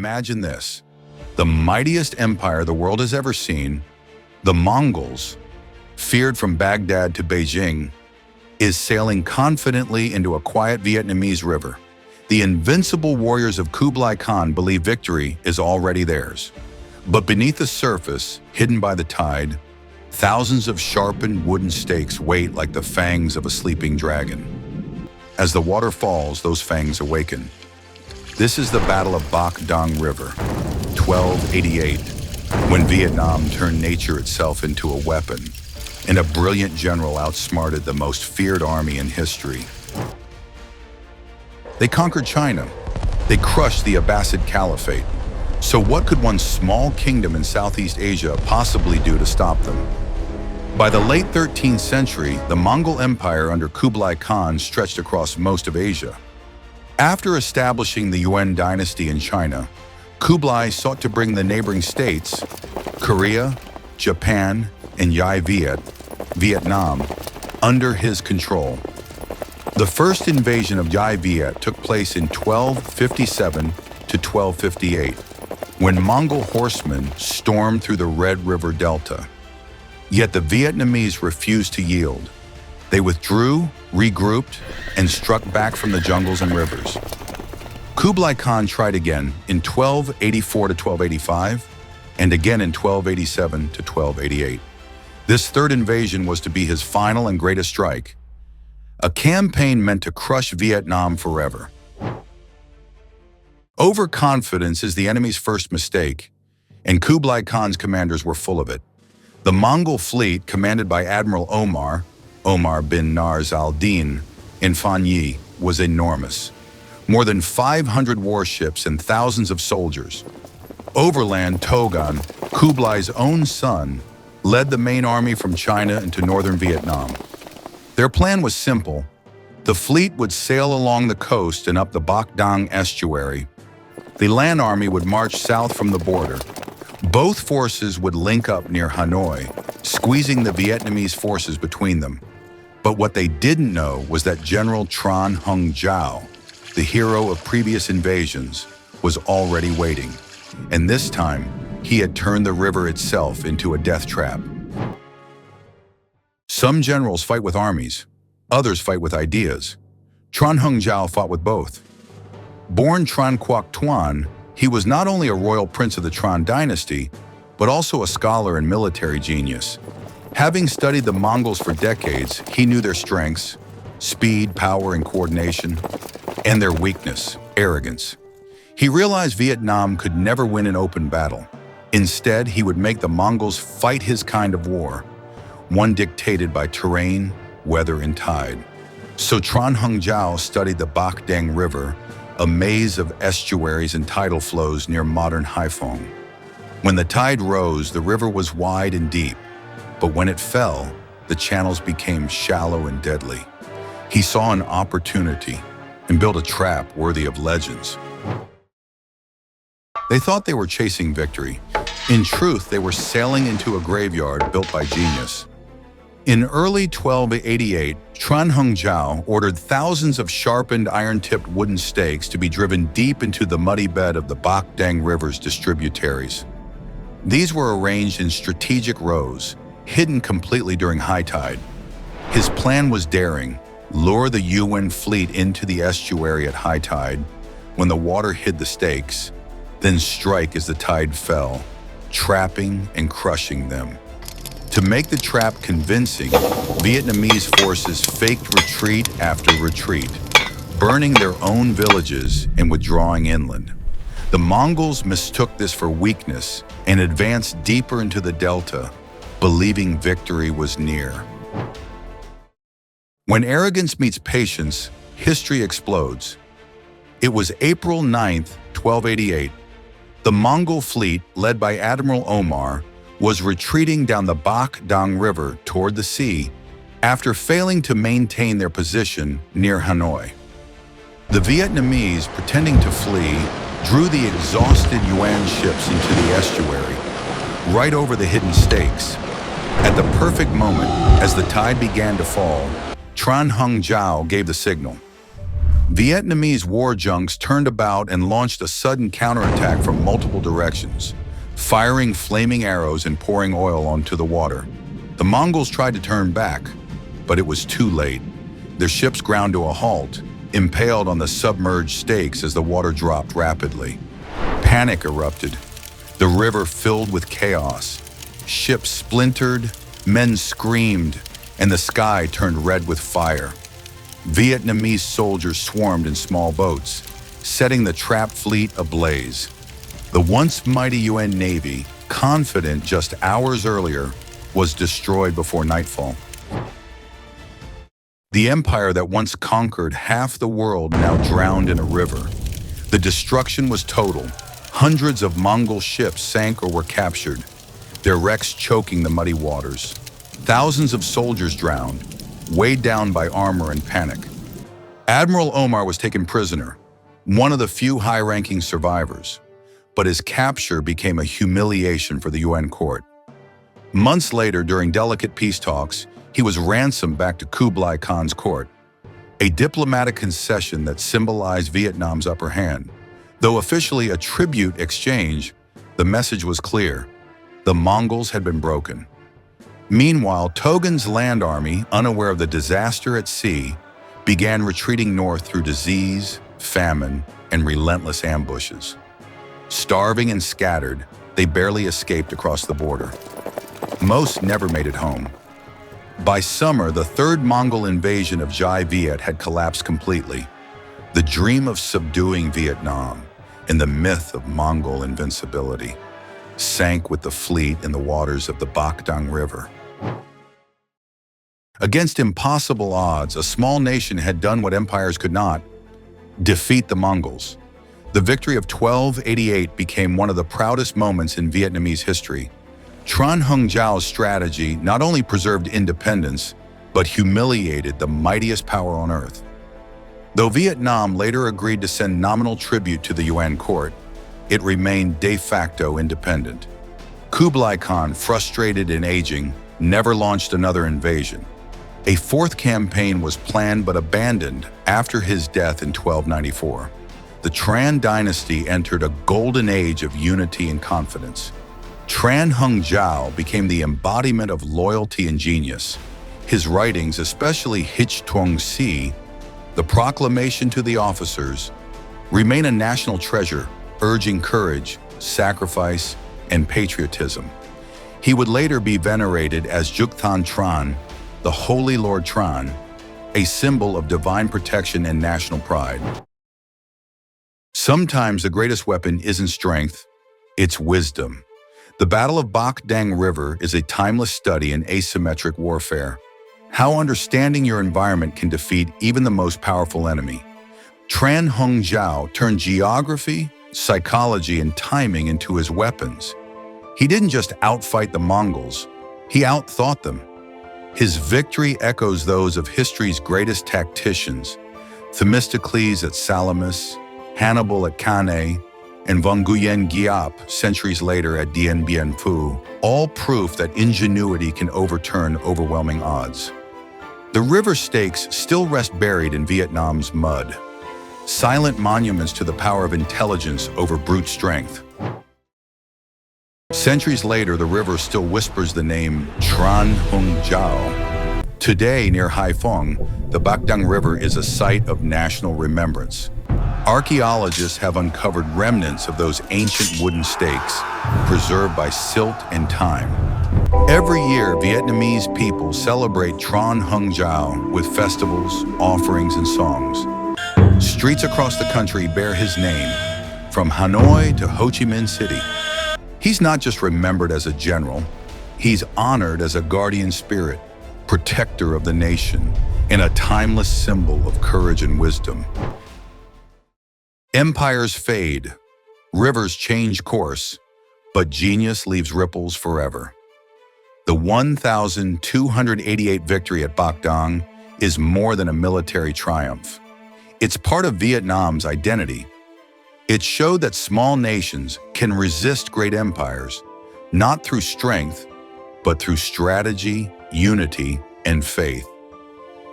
imagine this. The mightiest empire the world has ever seen, the Mongols, feared from Baghdad to Beijing, is sailing confidently into a quiet Vietnamese river. The invincible warriors of Kublai Khan believe victory is already theirs. But beneath the surface, hidden by the tide, thousands of sharpened wooden stakes wait like the fangs of a sleeping dragon. As the water falls, those fangs awaken. This is the Battle of Bach Dang River, 1288, when Vietnam turned nature itself into a weapon, and a brilliant general outsmarted the most feared army in history. They conquered China. They crushed the Abbasid Caliphate. So what could one small kingdom in Southeast Asia possibly do to stop them? By the late 13th century, the Mongol Empire under Kublai Khan stretched across most of Asia. After establishing the Yuan dynasty in China, Kublai sought to bring the neighboring states, Korea, Japan, and Vietnam, under his control. The first invasion of Viet took place in 1257 to 1258, when Mongol horsemen stormed through the Red River Delta. Yet the Vietnamese refused to yield. They withdrew, regrouped, and struck back from the jungles and rivers. Kublai Khan tried again in 1284 to 1285, and again in 1287 to 1288. This third invasion was to be his final and greatest strike, a campaign meant to crush Vietnam forever. Overconfidence is the enemy's first mistake, and Kublai Khan's commanders were full of it. The Mongol fleet, commanded by Admiral Omar bin Nars al-Din in Phan Yi, was enormous. More than 500 warships and thousands of soldiers. Overland, Togan, Kublai's own son, led the main army from China into northern Vietnam. Their plan was simple. The fleet would sail along the coast and up the Bac Dang estuary. The land army would march south from the border. Both forces would link up near Hanoi, squeezing the Vietnamese forces between them. But what they didn't know was that General Trần Hưng Đạo, the hero of previous invasions, was already waiting. And this time, he had turned the river itself into a death trap. Some generals fight with armies, others fight with ideas. Trần Hưng Đạo fought with both. Born Tran Quoc Tuan, he was not only a royal prince of the Tran dynasty, but also a scholar and military genius. Having studied the Mongols for decades, he knew their strengths, speed, power, and coordination, and their weakness, arrogance. He realized Vietnam could never win an open battle. Instead, he would make the Mongols fight his kind of war, one dictated by terrain, weather, and tide. So Trần Hưng Đạo studied the Bac Dang River, a maze of estuaries and tidal flows near modern Haiphong. When the tide rose, the river was wide and deep, but when it fell, the channels became shallow and deadly. He saw an opportunity and built a trap worthy of legends. They thought they were chasing victory. In truth, they were sailing into a graveyard built by genius. In early 1288, Trần Hưng Đạo ordered thousands of sharpened iron-tipped wooden stakes to be driven deep into the muddy bed of the Bac Dang River's distributaries. These were arranged in strategic rows, hidden completely during high tide. His plan was daring: lure the Yuan fleet into the estuary at high tide, when the water hid the stakes, then strike as the tide fell, trapping and crushing them. To make the trap convincing, Vietnamese forces faked retreat after retreat, burning their own villages and withdrawing inland. The Mongols mistook this for weakness and advanced deeper into the delta, believing victory was near. When arrogance meets patience, history explodes. It was April 9th, 1288. The Mongol fleet, led by Admiral Omar, was retreating down the Bac Dang River toward the sea after failing to maintain their position near Hanoi. The Vietnamese, pretending to flee, drew the exhausted Yuan ships into the estuary, right over the hidden stakes. At the perfect moment, as the tide began to fall, Trần Hưng Đạo gave the signal. Vietnamese war junks turned about and launched a sudden counterattack from multiple directions, firing flaming arrows and pouring oil onto the water. The Mongols tried to turn back, but it was too late. Their ships ground to a halt, impaled on the submerged stakes as the water dropped rapidly. Panic erupted. The river filled with chaos. Ships splintered, men screamed, and the sky turned red with fire. Vietnamese soldiers swarmed in small boats, setting the trapped fleet ablaze. The once mighty UN Navy, confident just hours earlier, was destroyed before nightfall. The empire that once conquered half the world now drowned in a river. The destruction was total. Hundreds of Mongol ships sank or were captured, their wrecks choking the muddy waters. Thousands of soldiers drowned, weighed down by armor and panic. Admiral Omar was taken prisoner, one of the few high-ranking survivors, but his capture became a humiliation for the UN court. Months later, during delicate peace talks, he was ransomed back to Kublai Khan's court, a diplomatic concession that symbolized Vietnam's upper hand. Though officially a tribute exchange, the message was clear: the Mongols had been broken. Meanwhile, Togun's land army, unaware of the disaster at sea, began retreating north through disease, famine, and relentless ambushes. Starving and scattered, they barely escaped across the border. Most never made it home. By summer, the third Mongol invasion of Jai Viet had collapsed completely. The dream of subduing Vietnam and the myth of Mongol invincibility sank with the fleet in the waters of the Bach River. Against impossible odds, a small nation had done what empires could not: defeat the Mongols. The victory of 1288 became one of the proudest moments in Vietnamese history. Trần Hưng Đạo strategy not only preserved independence, but humiliated the mightiest power on earth. Though Vietnam later agreed to send nominal tribute to the UN court, it remained de facto independent. Kublai Khan, frustrated and aging, never launched another invasion. A fourth campaign was planned but abandoned after his death in 1294. The Tran dynasty entered a golden age of unity and confidence. Trần Hưng Đạo became the embodiment of loyalty and genius. His writings, especially Hich Tuong Si, the proclamation to the officers, remain a national treasure, urging courage, sacrifice, and patriotism. He would later be venerated as Juktan Tran, the Holy Lord Tran, a symbol of divine protection and national pride. Sometimes the greatest weapon isn't strength, it's wisdom. The Battle of Bach Dang River is a timeless study in asymmetric warfare. How understanding your environment can defeat even the most powerful enemy. Trần Hưng Đạo turned geography, psychology, and timing into his weapons. He didn't just outfight the Mongols, he outthought them. His victory echoes those of history's greatest tacticians: Themistocles at Salamis, Hannibal at Cannae, and Vong Nguyen Giap centuries later at Dien Bien Phu, all proof that ingenuity can overturn overwhelming odds. The river stakes still rest buried in Vietnam's mud, silent monuments to the power of intelligence over brute strength. Centuries later, the river still whispers the name Trần Hưng Đạo. Today, near Haiphong, the Bach Dang River is a site of national remembrance. Archaeologists have uncovered remnants of those ancient wooden stakes, preserved by silt and time. Every year, Vietnamese people celebrate Trần Hưng Đạo with festivals, offerings, and songs. Streets across the country bear his name, from Hanoi to Ho Chi Minh City. He's not just remembered as a general, he's honored as a guardian spirit, protector of the nation, and a timeless symbol of courage and wisdom. Empires fade, rivers change course, but genius leaves ripples forever. The 1288 victory at Bach Dang is more than a military triumph. It's part of Vietnam's identity. It showed that small nations can resist great empires, not through strength, but through strategy, unity, and faith.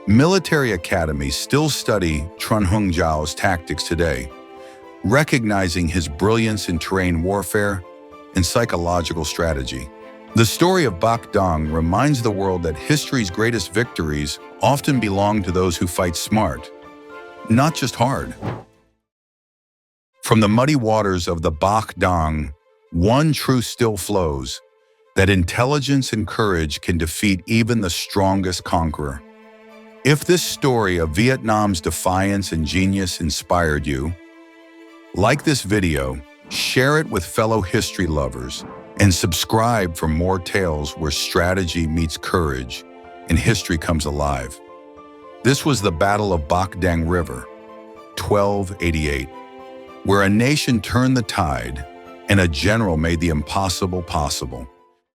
Military academies still study Trần Hưng Đạo tactics today, recognizing his brilliance in terrain warfare and psychological strategy. The story of Bach Dong reminds the world that history's greatest victories often belong to those who fight smart, not just hard. From the muddy waters of the Bach Dong, one truth still flows, that intelligence and courage can defeat even the strongest conqueror. If this story of Vietnam's defiance and genius inspired you, like this video, share it with fellow history lovers, and subscribe for more tales where strategy meets courage and history comes alive. This was the Battle of Bac Dang River, 1288, where a nation turned the tide and a general made the impossible possible.